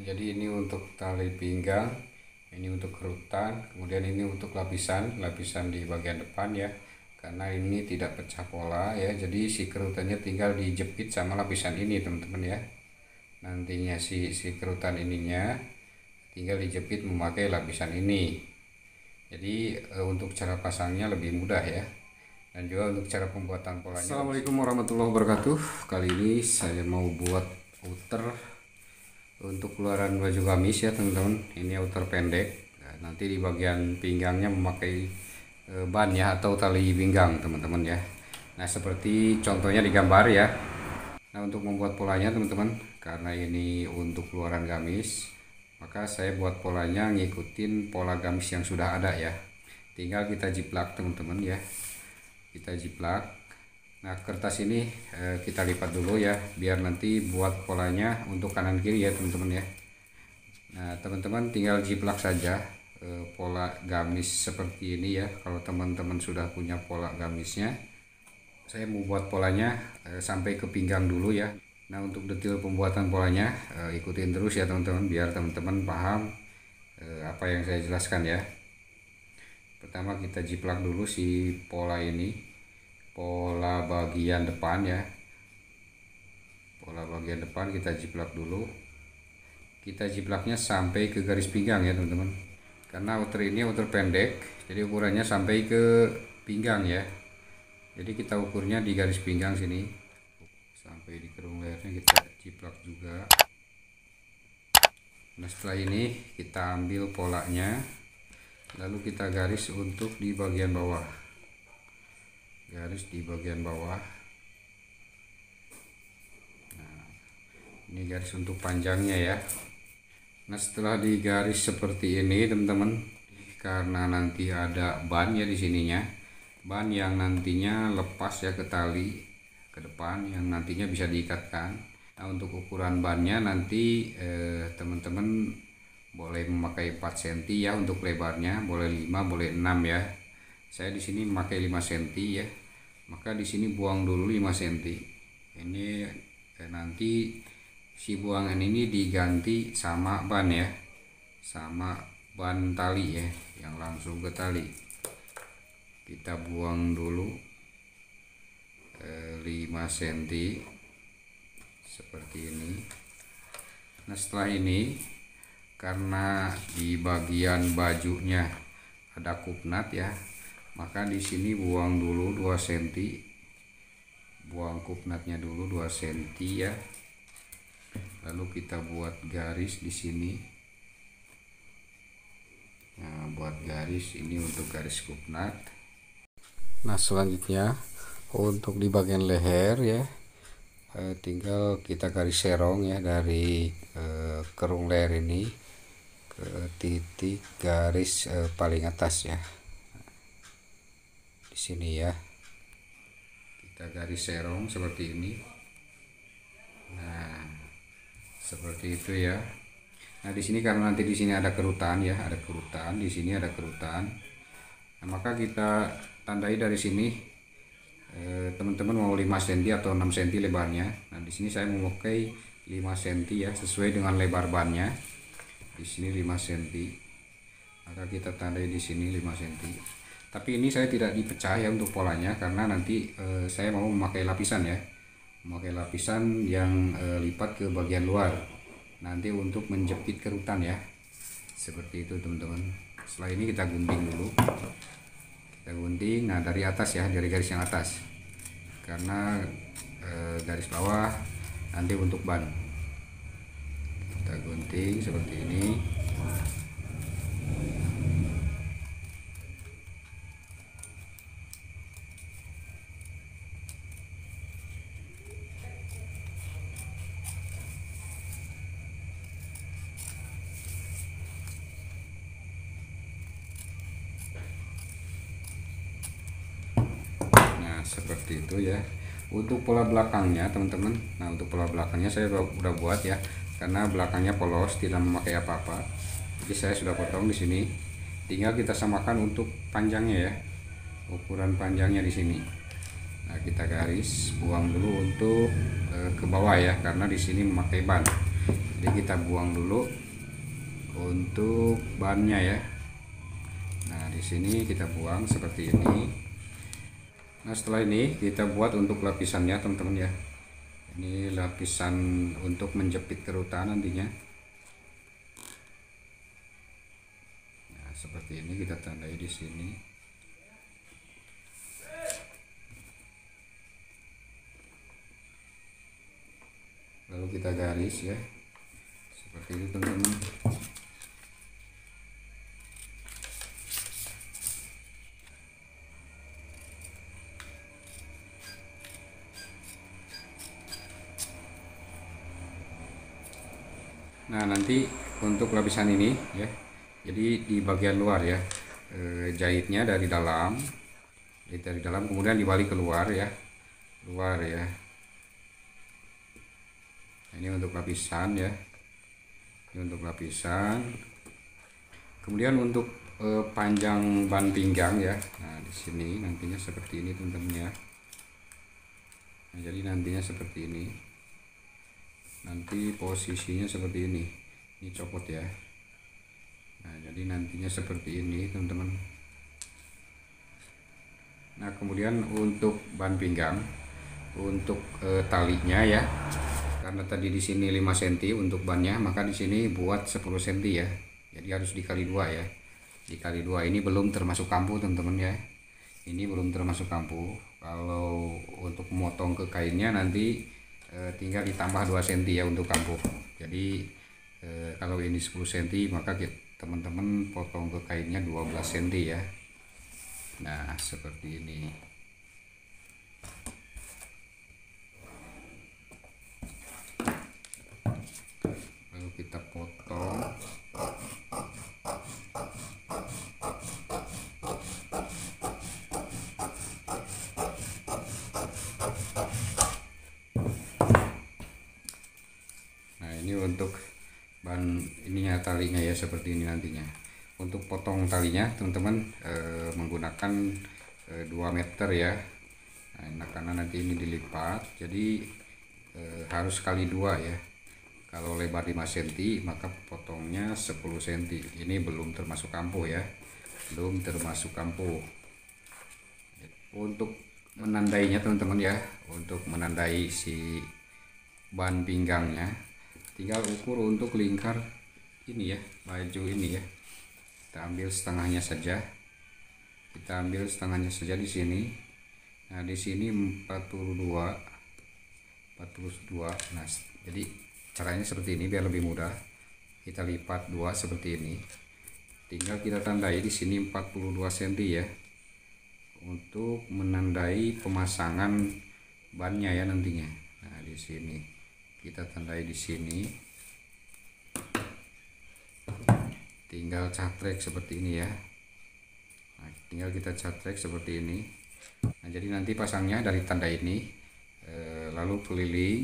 Jadi ini untuk tali pinggang, ini untuk kerutan, kemudian ini untuk lapisan di bagian depan ya. Karena ini tidak pecah pola ya, jadi si kerutannya tinggal dijepit sama lapisan ini teman-teman ya. Nantinya si kerutan ininya tinggal dijepit memakai lapisan ini. Jadi untuk cara pasangnya lebih mudah ya, dan juga untuk cara pembuatan polanya. Assalamualaikum warahmatullahi wabarakatuh. Kali ini saya mau buat outer untuk keluaran baju gamis ya teman-teman. Ini outer pendek. Nah, nanti di bagian pinggangnya memakai ban ya, atau tali pinggang teman-teman ya. Nah, seperti contohnya di gambar ya. Nah, untuk membuat polanya teman-teman, karena ini untuk keluaran gamis, maka saya buat polanya ngikutin pola gamis yang sudah ada ya. Tinggal kita jiplak teman-teman ya, kita jiplak. Nah, kertas ini kita lipat dulu ya, biar nanti buat polanya untuk kanan kiri ya teman-teman ya. Nah, teman-teman tinggal jiplak saja pola gamis seperti ini ya. Kalau teman-teman sudah punya pola gamisnya, saya mau buat polanya sampai ke pinggang dulu ya. Nah, untuk detail pembuatan polanya ikutin terus ya teman-teman, biar teman-teman paham apa yang saya jelaskan ya. Pertama kita jiplak dulu si pola ini, pola bagian depan ya. Pola bagian depan kita jiplak dulu. Kita jiplaknya sampai ke garis pinggang ya teman-teman. Karena outer ini outer pendek, jadi ukurannya sampai ke pinggang ya. Jadi kita ukurnya di garis pinggang sini. Sampai di kerung lehernya kita jiplak juga. Nah, setelah ini kita ambil polanya, lalu kita garis untuk di bagian bawah. Garis di bagian bawah. Nah, ini garis untuk panjangnya ya. Nah, setelah digaris seperti ini teman-teman, karena nanti ada ban ya di sininya, ban yang nantinya lepas ya ke tali ke depan, yang nantinya bisa diikatkan. Nah, untuk ukuran bannya nanti teman-teman boleh memakai 4 cm ya untuk lebarnya, boleh 5, boleh 6 ya. Saya di sini memakai 5 cm ya. Maka di sini buang dulu 5 cm. Ini nanti si buangan ini diganti sama ban ya. Sama ban tali ya, yang langsung ke tali. Kita buang dulu 5 cm seperti ini. Nah, setelah ini karena di bagian bajunya ada kupnat ya, maka di sini buang dulu 2 cm. Buang kupnatnya dulu 2 cm ya. Lalu kita buat garis di sini. Nah, buat garis ini untuk garis kupnat. Nah, selanjutnya untuk di bagian leher ya, tinggal kita garis serong ya dari kerung leher ini ke titik garis paling atas ya. Di sini ya, kita garis serong seperti ini. Nah, seperti itu ya. Nah, di sini karena nanti di sini ada kerutan ya, ada kerutan di sini, ada kerutan. Nah, maka kita tandai dari sini. Teman-teman mau 5 cm atau 6 cm lebarnya. Nah, di sini saya memakai 5 cm ya, sesuai dengan lebar bannya. Di sini 5 cm. Maka kita tandai di sini 5 cm. Tapi ini saya tidak dipecah ya untuk polanya, karena nanti saya mau memakai lapisan ya. Memakai lapisan yang lipat ke bagian luar. Nanti untuk menjepit kerutan ya. Seperti itu teman-teman. Setelah ini kita gunting dulu. Kita gunting, nah dari atas ya, dari garis yang atas, karena garis bawah nanti untuk ban. Kita gunting seperti ini. Seperti itu ya. Untuk pola belakangnya teman-teman, nah untuk pola belakangnya saya udah buat ya, karena belakangnya polos, tidak memakai apa-apa. Jadi saya sudah potong di sini. Tinggal kita samakan untuk panjangnya ya, ukuran panjangnya di sini. Nah, kita garis, buang dulu untuk ke bawah ya, karena di sini memakai ban. Jadi kita buang dulu untuk bannya ya. Nah di sini kita buang seperti ini. Nah setelah ini kita buat untuk lapisannya teman-teman ya. Ini lapisan untuk menjepit kerutan nantinya. Nah seperti ini kita tandai di sini. Lalu kita garis ya, seperti itu teman-teman. Nah nanti untuk lapisan ini ya, jadi di bagian luar ya, jahitnya dari dalam, kemudian dibalik keluar ya, luar ya. Ini untuk lapisan ya, ini untuk lapisan. Kemudian untuk panjang ban pinggang ya, nah di sini nantinya seperti ini teman-teman ya. Nah, jadi nantinya seperti ini. Nanti posisinya seperti ini copot ya. Nah jadi nantinya seperti ini teman-teman. Nah kemudian untuk ban pinggang, untuk talinya ya, karena tadi di sini 5 cm untuk bannya, maka di sini buat 10 cm ya. Jadi harus dikali 2 ya. Dikali 2 ini belum termasuk kampu teman-teman ya. Ini belum termasuk kampu. Kalau untuk memotong ke kainnya nanti tinggal ditambah 2 cm ya untuk kampu. Jadi kalau ini 10 cm maka teman-teman potong ke kainnya 12 cm ya. Nah seperti ini. Lalu kita potong. Untuk ban ininya, talinya ya seperti ini nantinya. Untuk potong talinya teman-teman menggunakan 2 meter ya. Nah, karena nanti ini dilipat, jadi harus kali 2 ya. Kalau lebar 5 cm maka potongnya 10 cm. Ini belum termasuk kampuh ya, belum termasuk kampuh. Untuk menandainya teman-teman ya, untuk menandai si ban pinggangnya, tinggal ukur untuk lingkar ini ya, baju ini ya. Kita ambil setengahnya saja. Kita ambil setengahnya saja di sini. Nah, di sini 42. Nah, jadi caranya seperti ini biar lebih mudah. Kita lipat 2 seperti ini. Tinggal kita tandai di sini 42 cm ya. Untuk menandai pemasangan bannya ya nantinya. Nah, di sini kita tandai di sini, tinggal catrek seperti ini ya. Nah, tinggal kita catrek seperti ini. Nah jadi nanti pasangnya dari tanda ini lalu keliling.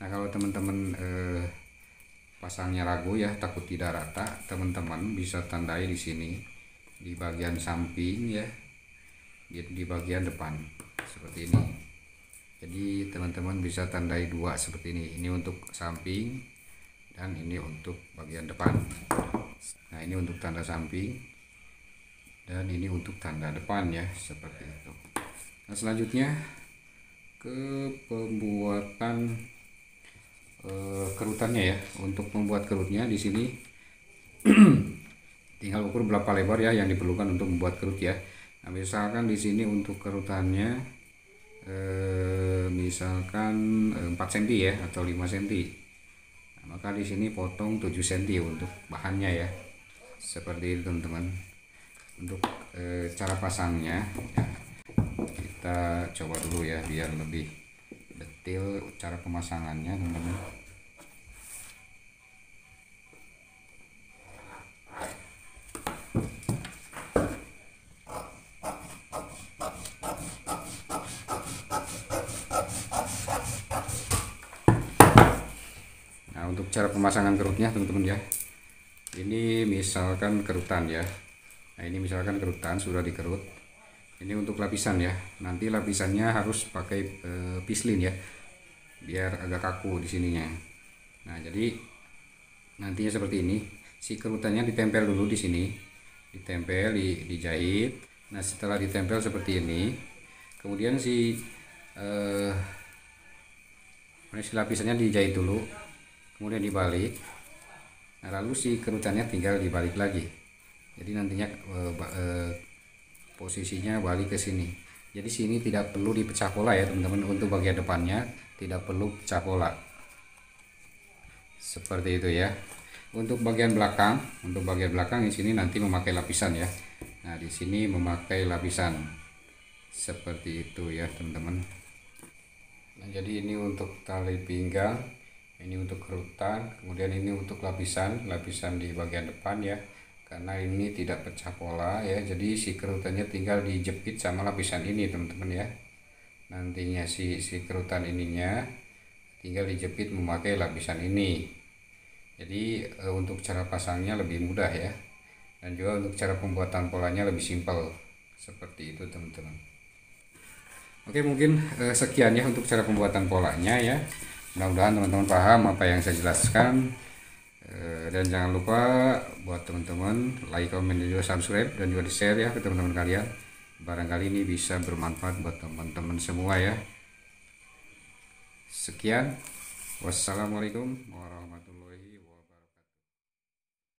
Nah kalau teman-teman pasangnya ragu ya, takut tidak rata, teman-teman bisa tandai di sini di bagian samping ya, di bagian depan seperti ini. Jadi teman-teman bisa tandai 2 seperti ini. Ini untuk samping dan ini untuk bagian depan. Nah ini untuk tanda samping dan ini untuk tanda depan ya, seperti itu. Nah selanjutnya ke pembuatan kerutannya ya. Untuk membuat kerutnya di sini tinggal ukur berapa lebar ya yang diperlukan untuk membuat kerut ya. Nah misalkan di sini untuk kerutannya misalkan 4 cm ya atau 5 cm. Nah, maka di sini potong 7 cm untuk bahannya ya. Seperti itu teman-teman. Untuk cara pasangnya ya, kita coba dulu ya biar lebih detail cara pemasangannya teman-teman. Untuk cara pemasangan kerutnya teman-teman ya, ini misalkan kerutan ya. Nah ini misalkan kerutan sudah dikerut. Ini untuk lapisan ya, nanti lapisannya harus pakai pislin ya biar agak kaku di sininya. Nah, jadi nantinya seperti ini. Si kerutannya ditempel dulu di sini, ditempel, dijahit. Nah, setelah ditempel seperti ini, kemudian eh, si lapisannya dijahit dulu, kemudian dibalik. Nah, lalu si kerutannya tinggal dibalik lagi. Jadi nantinya posisinya balik ke sini. Jadi sini tidak perlu dipecah pola ya teman-teman. Untuk bagian depannya tidak perlu pecah pola. Seperti itu ya. Untuk bagian belakang di sini nanti memakai lapisan ya. Nah, di sini memakai lapisan seperti itu ya teman-teman. Nah, jadi ini untuk tali pinggang, ini untuk kerutan, kemudian ini untuk lapisan di bagian depan ya. Karena ini tidak pecah pola ya, jadi si kerutannya tinggal dijepit sama lapisan ini teman-teman ya. Nantinya si kerutan ininya tinggal dijepit memakai lapisan ini. Jadi untuk cara pasangnya lebih mudah ya, dan juga untuk cara pembuatan polanya lebih simpel seperti itu teman-teman. Oke, mungkin sekian ya untuk cara pembuatan polanya ya. Mudah-mudahan teman-teman paham apa yang saya jelaskan. Dan jangan lupa buat teman-teman like, comment, dan juga subscribe, dan juga di share ya ke teman-teman kalian. Barangkali ini bisa bermanfaat buat teman-teman semua ya. Sekian, wassalamualaikum warahmatullahi wabarakatuh.